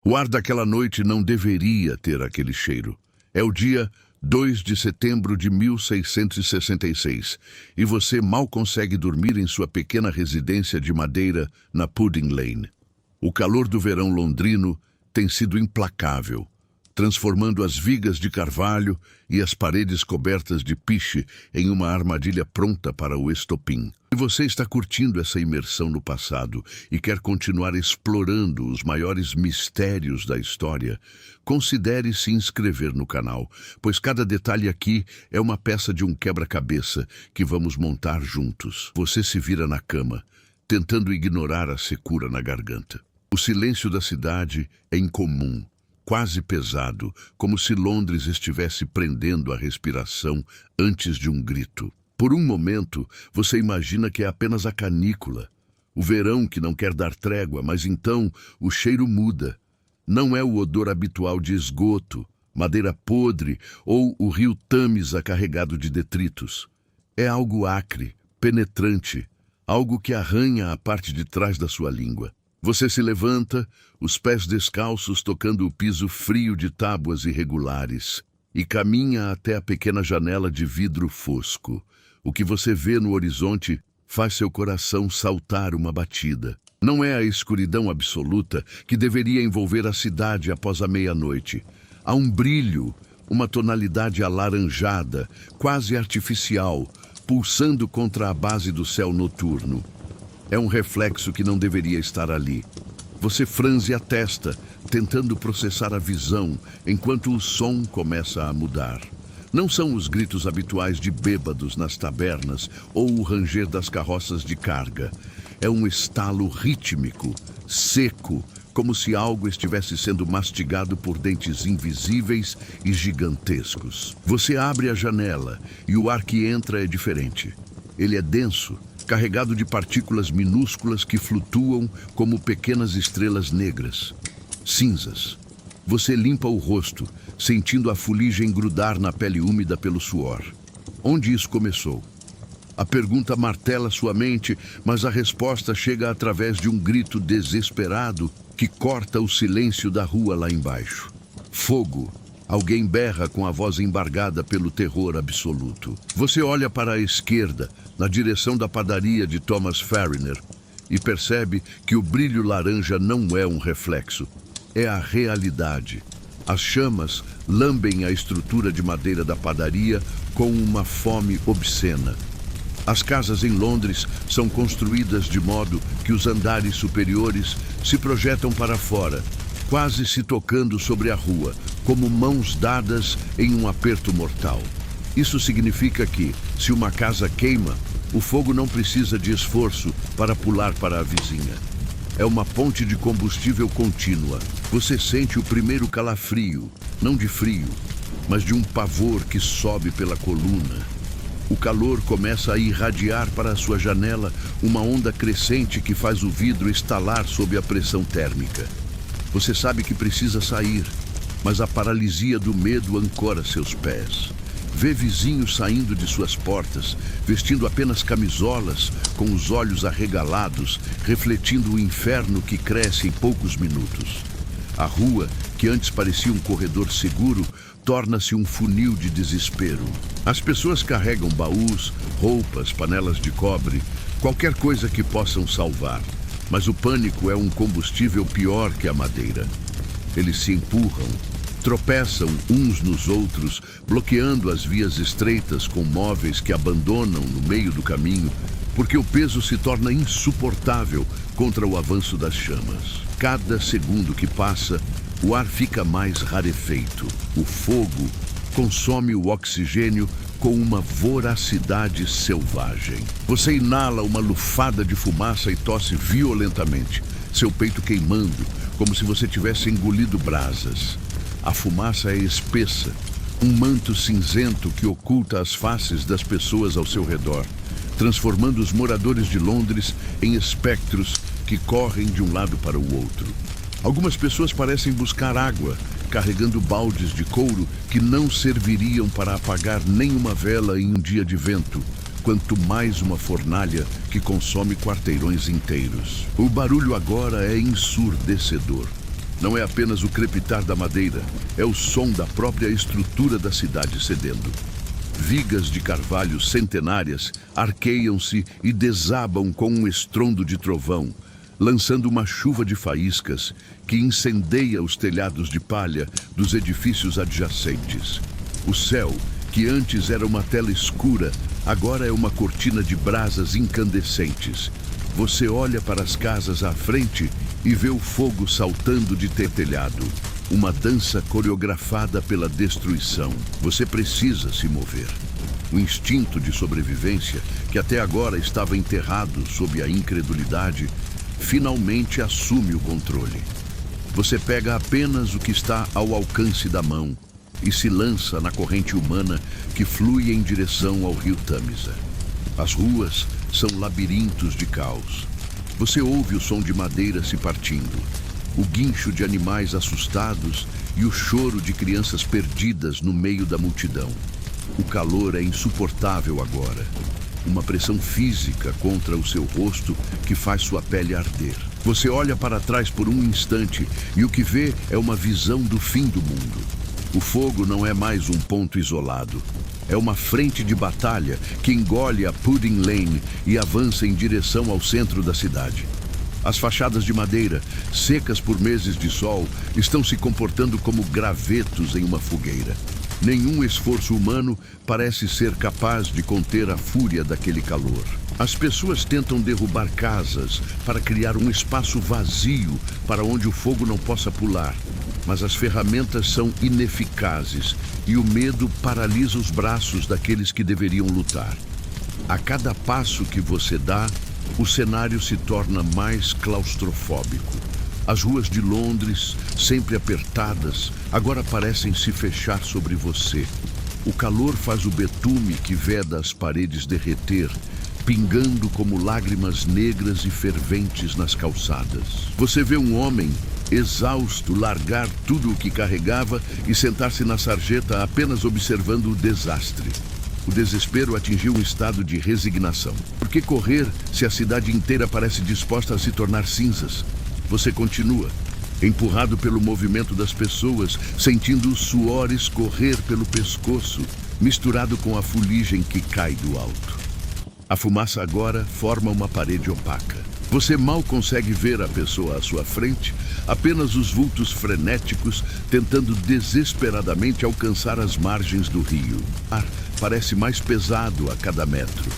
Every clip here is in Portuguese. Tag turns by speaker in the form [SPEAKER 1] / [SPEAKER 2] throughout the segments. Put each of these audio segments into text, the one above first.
[SPEAKER 1] O ar daquela noite não deveria ter aquele cheiro. É o dia 2 de setembro de 1666 e você mal consegue dormir em sua pequena residência de madeira na Pudding Lane. O calor do verão londrino tem sido implacável, transformando as vigas de carvalho e as paredes cobertas de piche em uma armadilha pronta para o estopim. Se você está curtindo essa imersão no passado e quer continuar explorando os maiores mistérios da história, considere se inscrever no canal, pois cada detalhe aqui é uma peça de um quebra-cabeça que vamos montar juntos. Você se vira na cama, tentando ignorar a secura na garganta. O silêncio da cidade é incomum, quase pesado, como se Londres estivesse prendendo a respiração antes de um grito. Por um momento, você imagina que é apenas a canícula, o verão que não quer dar trégua, mas então o cheiro muda. Não é o odor habitual de esgoto, madeira podre ou o rio Tâmisa carregado de detritos. É algo acre, penetrante, algo que arranha a parte de trás da sua língua. Você se levanta, os pés descalços tocando o piso frio de tábuas irregulares, e caminha até a pequena janela de vidro fosco. O que você vê no horizonte faz seu coração saltar uma batida. Não é a escuridão absoluta que deveria envolver a cidade após a meia-noite. Há um brilho, uma tonalidade alaranjada, quase artificial, pulsando contra a base do céu noturno. É um reflexo que não deveria estar ali. Você franze a testa, tentando processar a visão, enquanto o som começa a mudar. Não são os gritos habituais de bêbados nas tabernas ou o ranger das carroças de carga. É um estalo rítmico, seco, como se algo estivesse sendo mastigado por dentes invisíveis e gigantescos. Você abre a janela e o ar que entra é diferente. Ele é denso, carregado de partículas minúsculas que flutuam como pequenas estrelas negras, cinzas. Você limpa o rosto, sentindo a fuligem grudar na pele úmida pelo suor. Onde isso começou? A pergunta martela sua mente, mas a resposta chega através de um grito desesperado que corta o silêncio da rua lá embaixo. Fogo! Alguém berra com a voz embargada pelo terror absoluto. Você olha para a esquerda, na direção da padaria de Thomas Fariner, e percebe que o brilho laranja não é um reflexo, é a realidade. As chamas lambem a estrutura de madeira da padaria com uma fome obscena. As casas em Londres são construídas de modo que os andares superiores se projetam para fora, quase se tocando sobre a rua, como mãos dadas em um aperto mortal. Isso significa que, se uma casa queima, o fogo não precisa de esforço para pular para a vizinha. É uma ponte de combustível contínua. Você sente o primeiro calafrio, não de frio, mas de um pavor que sobe pela coluna. O calor começa a irradiar para a sua janela uma onda crescente que faz o vidro estalar sob a pressão térmica. Você sabe que precisa sair, mas a paralisia do medo ancora seus pés. Vê vizinhos saindo de suas portas, vestindo apenas camisolas, com os olhos arregalados, refletindo o inferno que cresce em poucos minutos. A rua, que antes parecia um corredor seguro, torna-se um funil de desespero. As pessoas carregam baús, roupas, panelas de cobre, qualquer coisa que possam salvar. Mas o pânico é um combustível pior que a madeira. Eles se empurram, tropeçam uns nos outros, bloqueando as vias estreitas com móveis que abandonam no meio do caminho, porque o peso se torna insuportável contra o avanço das chamas. Cada segundo que passa, o ar fica mais rarefeito. O fogo consome o oxigênio com uma voracidade selvagem. Você inala uma lufada de fumaça e tosse violentamente, seu peito queimando, como se você tivesse engolido brasas. A fumaça é espessa, um manto cinzento que oculta as faces das pessoas ao seu redor, transformando os moradores de Londres em espectros que correm de um lado para o outro. Algumas pessoas parecem buscar água, carregando baldes de couro que não serviriam para apagar nenhuma vela em um dia de vento, quanto mais uma fornalha que consome quarteirões inteiros. O barulho agora é ensurdecedor. Não é apenas o crepitar da madeira, é o som da própria estrutura da cidade cedendo. Vigas de carvalho centenárias arqueiam-se e desabam com um estrondo de trovão, lançando uma chuva de faíscas que incendeia os telhados de palha dos edifícios adjacentes. O céu, que antes era uma tela escura, agora é uma cortina de brasas incandescentes. Você olha para as casas à frente e vê o fogo saltando de telhado. Uma dança coreografada pela destruição. Você precisa se mover. O instinto de sobrevivência, que até agora estava enterrado sob a incredulidade, finalmente assume o controle. Você pega apenas o que está ao alcance da mão e se lança na corrente humana que flui em direção ao rio Tâmisa. As ruas são labirintos de caos. Você ouve o som de madeira se partindo, o guincho de animais assustados e o choro de crianças perdidas no meio da multidão. O calor é insuportável agora. Uma pressão física contra o seu rosto que faz sua pele arder. Você olha para trás por um instante e o que vê é uma visão do fim do mundo. O fogo não é mais um ponto isolado. É uma frente de batalha que engole a Pudding Lane e avança em direção ao centro da cidade. As fachadas de madeira, secas por meses de sol, estão se comportando como gravetos em uma fogueira. Nenhum esforço humano parece ser capaz de conter a fúria daquele calor. As pessoas tentam derrubar casas para criar um espaço vazio para onde o fogo não possa pular. Mas as ferramentas são ineficazes e o medo paralisa os braços daqueles que deveriam lutar. A cada passo que você dá, o cenário se torna mais claustrofóbico. As ruas de Londres, sempre apertadas, agora parecem se fechar sobre você. O calor faz o betume que veda as paredes derreter, pingando como lágrimas negras e ferventes nas calçadas. Você vê um homem, exausto, largar tudo o que carregava e sentar-se na sarjeta apenas observando o desastre. O desespero atingiu um estado de resignação. Por que correr se a cidade inteira parece disposta a se tornar cinzas? Você continua, empurrado pelo movimento das pessoas, sentindo o suor escorrer pelo pescoço, misturado com a fuligem que cai do alto. A fumaça agora forma uma parede opaca. Você mal consegue ver a pessoa à sua frente, apenas os vultos frenéticos tentando desesperadamente alcançar as margens do rio. O ar parece mais pesado a cada metro.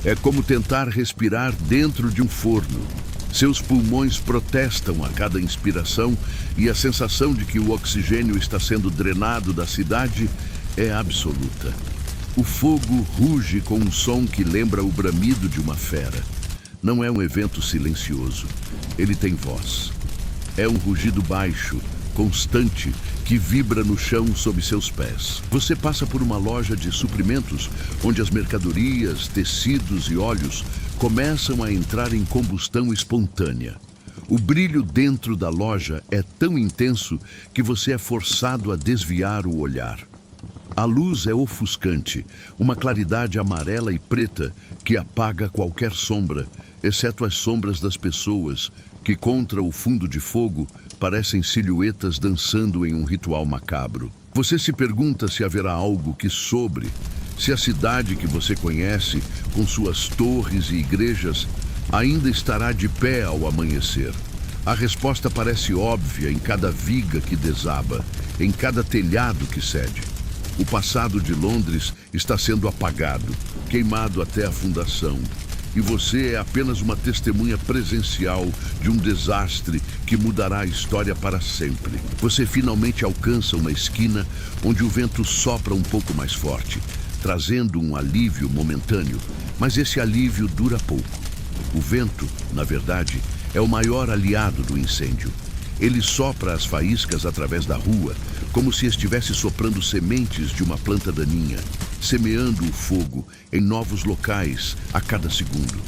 [SPEAKER 1] É como tentar respirar dentro de um forno. Seus pulmões protestam a cada inspiração e a sensação de que o oxigênio está sendo drenado da cidade é absoluta. O fogo ruge com um som que lembra o bramido de uma fera. Não é um evento silencioso. Ele tem voz. É um rugido baixo, constante, que vibra no chão sob seus pés. Você passa por uma loja de suprimentos, onde as mercadorias, tecidos e óleos começam a entrar em combustão espontânea. O brilho dentro da loja é tão intenso que você é forçado a desviar o olhar. A luz é ofuscante, uma claridade amarela e preta que apaga qualquer sombra, exceto as sombras das pessoas, que contra o fundo de fogo parecem silhuetas dançando em um ritual macabro. Você se pergunta se haverá algo que sobre, se a cidade que você conhece, com suas torres e igrejas, ainda estará de pé ao amanhecer. A resposta parece óbvia em cada viga que desaba, em cada telhado que cede. O passado de Londres está sendo apagado, queimado até a fundação. E você é apenas uma testemunha presencial de um desastre que mudará a história para sempre. Você finalmente alcança uma esquina onde o vento sopra um pouco mais forte, trazendo um alívio momentâneo, mas esse alívio dura pouco. O vento, na verdade, é o maior aliado do incêndio. Ele sopra as faíscas através da rua, como se estivesse soprando sementes de uma planta daninha, semeando o fogo em novos locais a cada segundo.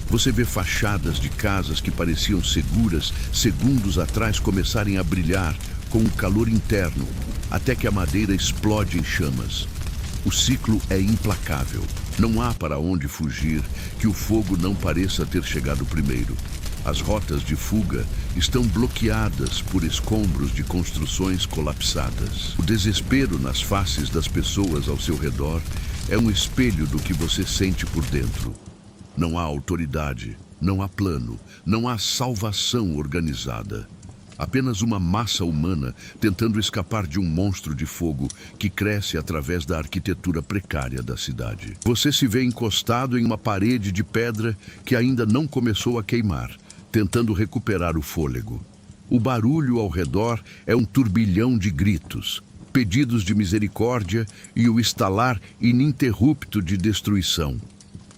[SPEAKER 1] Você vê fachadas de casas que pareciam seguras segundos atrás começarem a brilhar com um calor interno, até que a madeira explode em chamas. O ciclo é implacável. Não há para onde fugir que o fogo não pareça ter chegado primeiro. As rotas de fuga estão bloqueadas por escombros de construções colapsadas. O desespero nas faces das pessoas ao seu redor é um espelho do que você sente por dentro. Não há autoridade, não há plano, não há salvação organizada. Apenas uma massa humana tentando escapar de um monstro de fogo que cresce através da arquitetura precária da cidade. Você se vê encostado em uma parede de pedra que ainda não começou a queimar, tentando recuperar o fôlego. O barulho ao redor é um turbilhão de gritos, pedidos de misericórdia e o estalar ininterrupto de destruição.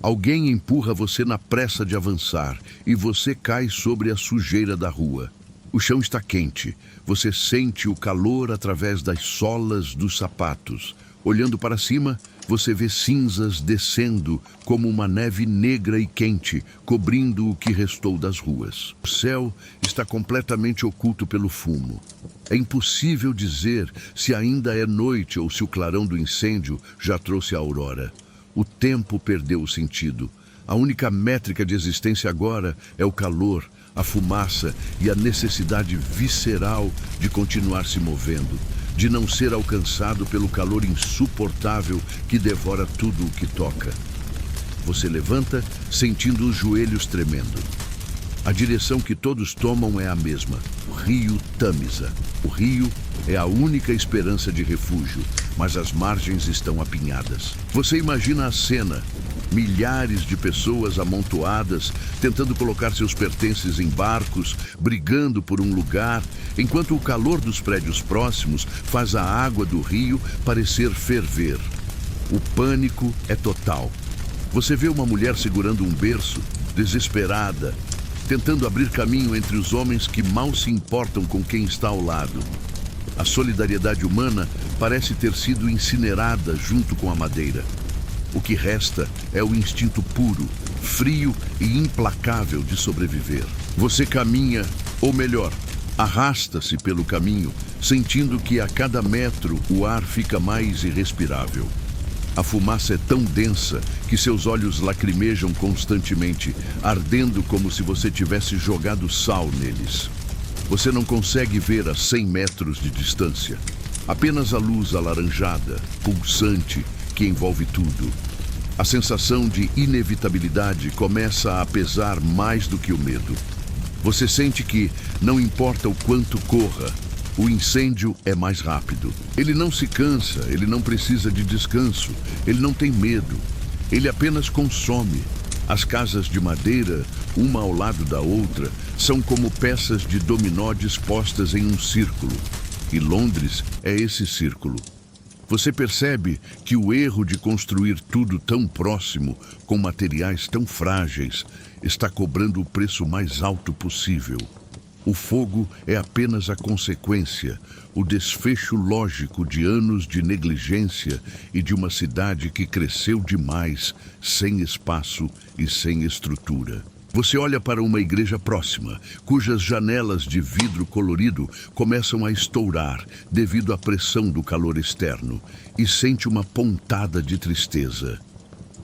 [SPEAKER 1] Alguém empurra você na pressa de avançar e você cai sobre a sujeira da rua. O chão está quente, você sente o calor através das solas dos sapatos. Olhando para cima, você vê cinzas descendo como uma neve negra e quente, cobrindo o que restou das ruas. O céu está completamente oculto pelo fumo. É impossível dizer se ainda é noite ou se o clarão do incêndio já trouxe a aurora. O tempo perdeu o sentido. A única métrica de existência agora é o calor, a fumaça e a necessidade visceral de continuar se movendo, de não ser alcançado pelo calor insuportável que devora tudo o que toca. Você levanta, sentindo os joelhos tremendo. A direção que todos tomam é a mesma, o rio Tamisa. O rio é a única esperança de refúgio, mas as margens estão apinhadas. Você imagina a cena, milhares de pessoas amontoadas, tentando colocar seus pertences em barcos, brigando por um lugar, enquanto o calor dos prédios próximos faz a água do rio parecer ferver. O pânico é total. Você vê uma mulher segurando um berço, desesperada, tentando abrir caminho entre os homens que mal se importam com quem está ao lado. A solidariedade humana parece ter sido incinerada junto com a madeira. O que resta é o instinto puro, frio e implacável de sobreviver. Você caminha, ou melhor, arrasta-se pelo caminho, sentindo que a cada metro o ar fica mais irrespirável. A fumaça é tão densa que seus olhos lacrimejam constantemente, ardendo como se você tivesse jogado sal neles. Você não consegue ver a 100 metros de distância. Apenas a luz alaranjada, pulsante, que envolve tudo. A sensação de inevitabilidade começa a pesar mais do que o medo. Você sente que, não importa o quanto corra, o incêndio é mais rápido. Ele não se cansa, ele não precisa de descanso, ele não tem medo. Ele apenas consome. As casas de madeira, uma ao lado da outra, são como peças de dominó dispostas em um círculo. E Londres é esse círculo. Você percebe que o erro de construir tudo tão próximo, com materiais tão frágeis, está cobrando o preço mais alto possível. O fogo é apenas a consequência, o desfecho lógico de anos de negligência e de uma cidade que cresceu demais, sem espaço e sem estrutura. Você olha para uma igreja próxima, cujas janelas de vidro colorido começam a estourar devido à pressão do calor externo, e sente uma pontada de tristeza.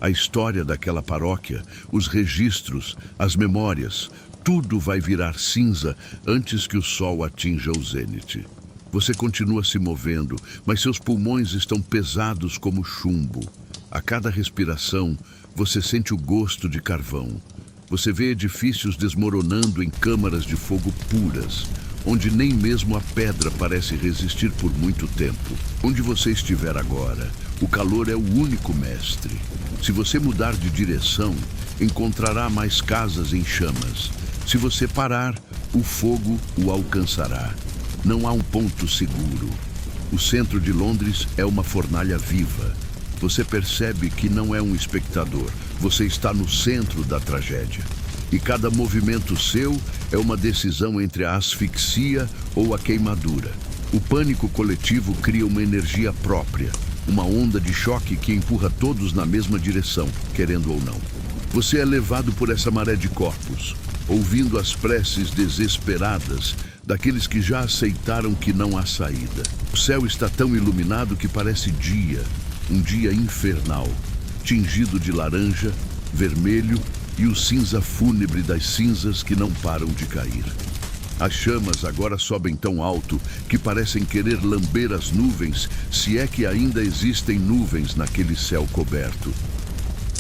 [SPEAKER 1] A história daquela paróquia, os registros, as memórias, tudo vai virar cinza antes que o sol atinja o zênite. Você continua se movendo, mas seus pulmões estão pesados como chumbo. A cada respiração, você sente o gosto de carvão. Você vê edifícios desmoronando em câmaras de fogo puras, onde nem mesmo a pedra parece resistir por muito tempo. Onde você estiver agora, o calor é o único mestre. Se você mudar de direção, encontrará mais casas em chamas. Se você parar, o fogo o alcançará. Não há um ponto seguro. O centro de Londres é uma fornalha viva. Você percebe que não é um espectador. Você está no centro da tragédia. E cada movimento seu é uma decisão entre a asfixia ou a queimadura. O pânico coletivo cria uma energia própria, uma onda de choque que empurra todos na mesma direção, querendo ou não. Você é levado por essa maré de corpos, ouvindo as preces desesperadas daqueles que já aceitaram que não há saída. O céu está tão iluminado que parece dia, um dia infernal, tingido de laranja, vermelho e o cinza fúnebre das cinzas que não param de cair. As chamas agora sobem tão alto que parecem querer lamber as nuvens, se é que ainda existem nuvens naquele céu coberto.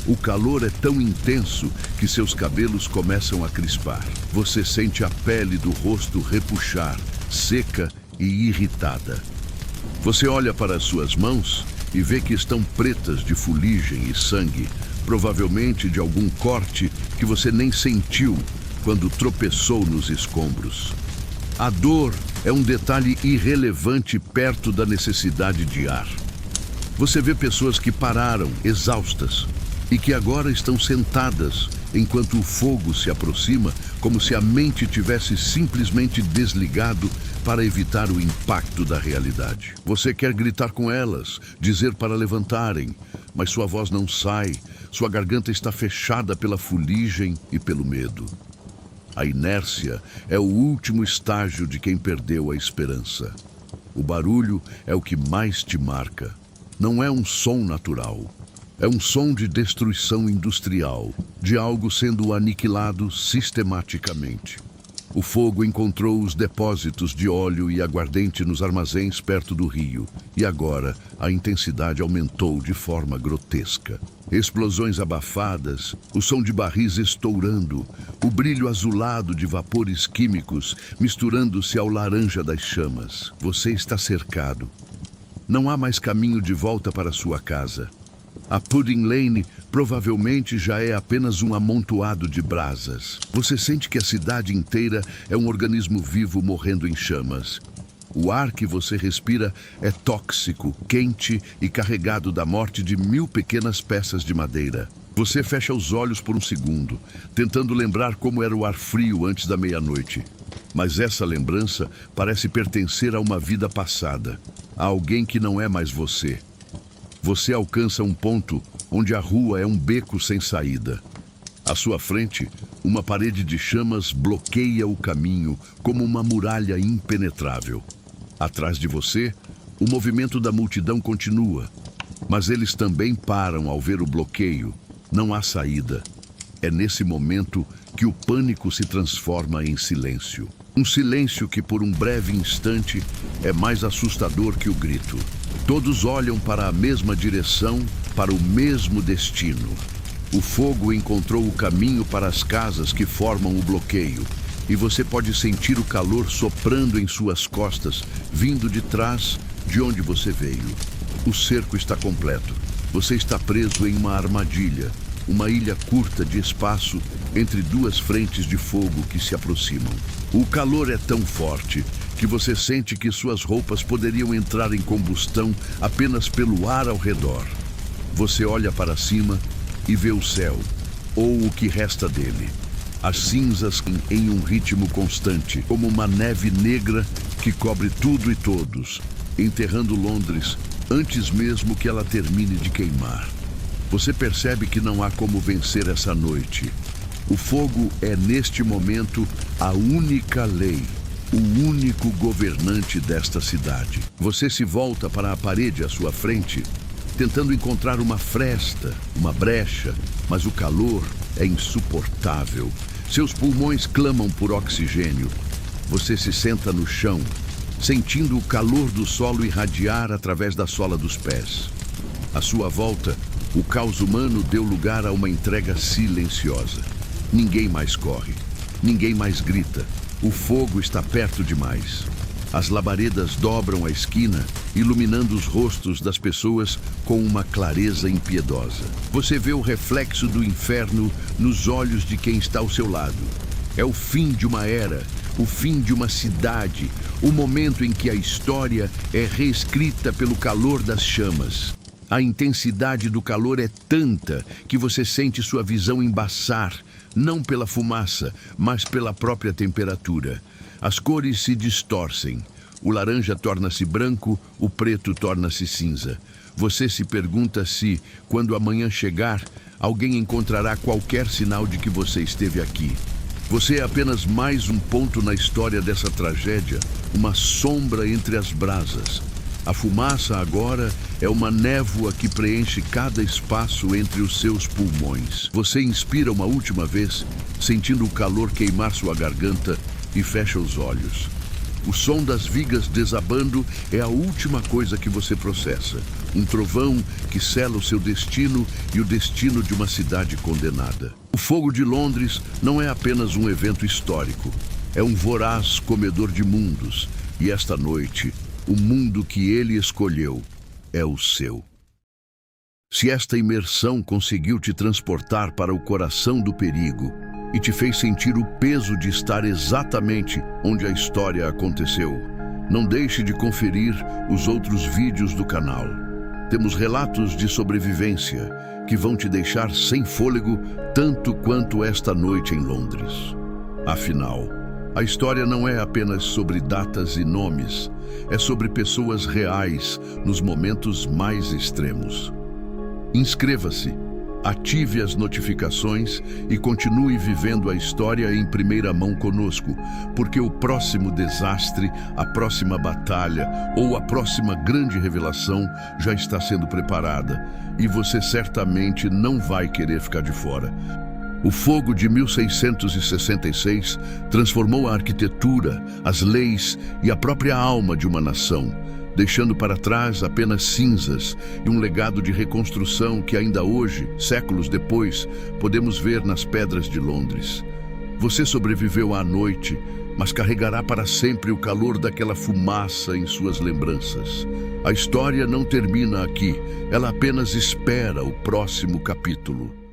[SPEAKER 1] O calor é tão intenso que seus cabelos começam a crispar. Você sente a pele do rosto repuxar, seca e irritada. Você olha para as suas mãos e vê que estão pretas de fuligem e sangue, provavelmente de algum corte que você nem sentiu quando tropeçou nos escombros. A dor é um detalhe irrelevante perto da necessidade de ar. Você vê pessoas que pararam, exaustas, e que agora estão sentadas enquanto o fogo se aproxima, como se a mente tivesse simplesmente desligado para evitar o impacto da realidade. Você quer gritar com elas, dizer para levantarem, mas sua voz não sai, sua garganta está fechada pela fuligem e pelo medo. A inércia é o último estágio de quem perdeu a esperança. O barulho é o que mais te marca. Não é um som natural. É um som de destruição industrial, de algo sendo aniquilado sistematicamente. O fogo encontrou os depósitos de óleo e aguardente nos armazéns perto do rio, e agora a intensidade aumentou de forma grotesca. Explosões abafadas, o som de barris estourando, o brilho azulado de vapores químicos misturando-se ao laranja das chamas. Você está cercado. Não há mais caminho de volta para sua casa. A Pudding Lane provavelmente já é apenas um amontoado de brasas. Você sente que a cidade inteira é um organismo vivo morrendo em chamas. O ar que você respira é tóxico, quente e carregado da morte de 1000 pequenas peças de madeira. Você fecha os olhos por um segundo, tentando lembrar como era o ar frio antes da meia-noite. Mas essa lembrança parece pertencer a uma vida passada, a alguém que não é mais você. Você alcança um ponto onde a rua é um beco sem saída. À sua frente, uma parede de chamas bloqueia o caminho como uma muralha impenetrável. Atrás de você, o movimento da multidão continua, mas eles também param ao ver o bloqueio. Não há saída. É nesse momento que o pânico se transforma em silêncio. Um silêncio que, por um breve instante, é mais assustador que o grito. Todos olham para a mesma direção, para o mesmo destino. O fogo encontrou o caminho para as casas que formam o bloqueio, e você pode sentir o calor soprando em suas costas, vindo de trás de onde você veio. O cerco está completo. Você está preso em uma armadilha, uma ilha curta de espaço entre duas frentes de fogo que se aproximam. O calor é tão forte que você sente que suas roupas poderiam entrar em combustão apenas pelo ar ao redor. Você olha para cima e vê o céu, ou o que resta dele. As cinzas em um ritmo constante, como uma neve negra que cobre tudo e todos, enterrando Londres antes mesmo que ela termine de queimar. Você percebe que não há como vencer essa noite. O fogo é, neste momento, a única lei, o único governante desta cidade. Você se volta para a parede à sua frente, tentando encontrar uma fresta, uma brecha, mas o calor é insuportável. Seus pulmões clamam por oxigênio. Você se senta no chão, sentindo o calor do solo irradiar através da sola dos pés. À sua volta, o caos humano deu lugar a uma entrega silenciosa. Ninguém mais corre, ninguém mais grita. O fogo está perto demais. As labaredas dobram a esquina, iluminando os rostos das pessoas com uma clareza impiedosa. Você vê o reflexo do inferno nos olhos de quem está ao seu lado. É o fim de uma era, o fim de uma cidade, o momento em que a história é reescrita pelo calor das chamas. A intensidade do calor é tanta que você sente sua visão embaçar, não pela fumaça, mas pela própria temperatura. As cores se distorcem. O laranja torna-se branco, o preto torna-se cinza. Você se pergunta se, quando amanhã chegar, alguém encontrará qualquer sinal de que você esteve aqui. Você é apenas mais um ponto na história dessa tragédia, uma sombra entre as brasas. A fumaça agora é uma névoa que preenche cada espaço entre os seus pulmões. Você inspira uma última vez, sentindo o calor queimar sua garganta e fecha os olhos. O som das vigas desabando é a última coisa que você processa. Um trovão que sela o seu destino e o destino de uma cidade condenada. O fogo de Londres não é apenas um evento histórico. É um voraz comedor de mundos. E esta noite, o mundo que ele escolheu é o seu. Se esta imersão conseguiu te transportar para o coração do perigo e te fez sentir o peso de estar exatamente onde a história aconteceu, não deixe de conferir os outros vídeos do canal. Temos relatos de sobrevivência que vão te deixar sem fôlego tanto quanto esta noite em Londres. Afinal, a história não é apenas sobre datas e nomes, é sobre pessoas reais nos momentos mais extremos. Inscreva-se, ative as notificações e continue vivendo a história em primeira mão conosco, porque o próximo desastre, a próxima batalha ou a próxima grande revelação já está sendo preparada e você certamente não vai querer ficar de fora. O fogo de 1666 transformou a arquitetura, as leis e a própria alma de uma nação, deixando para trás apenas cinzas e um legado de reconstrução que ainda hoje, séculos depois, podemos ver nas pedras de Londres. Você sobreviveu à noite, mas carregará para sempre o calor daquela fumaça em suas lembranças. A história não termina aqui, ela apenas espera o próximo capítulo.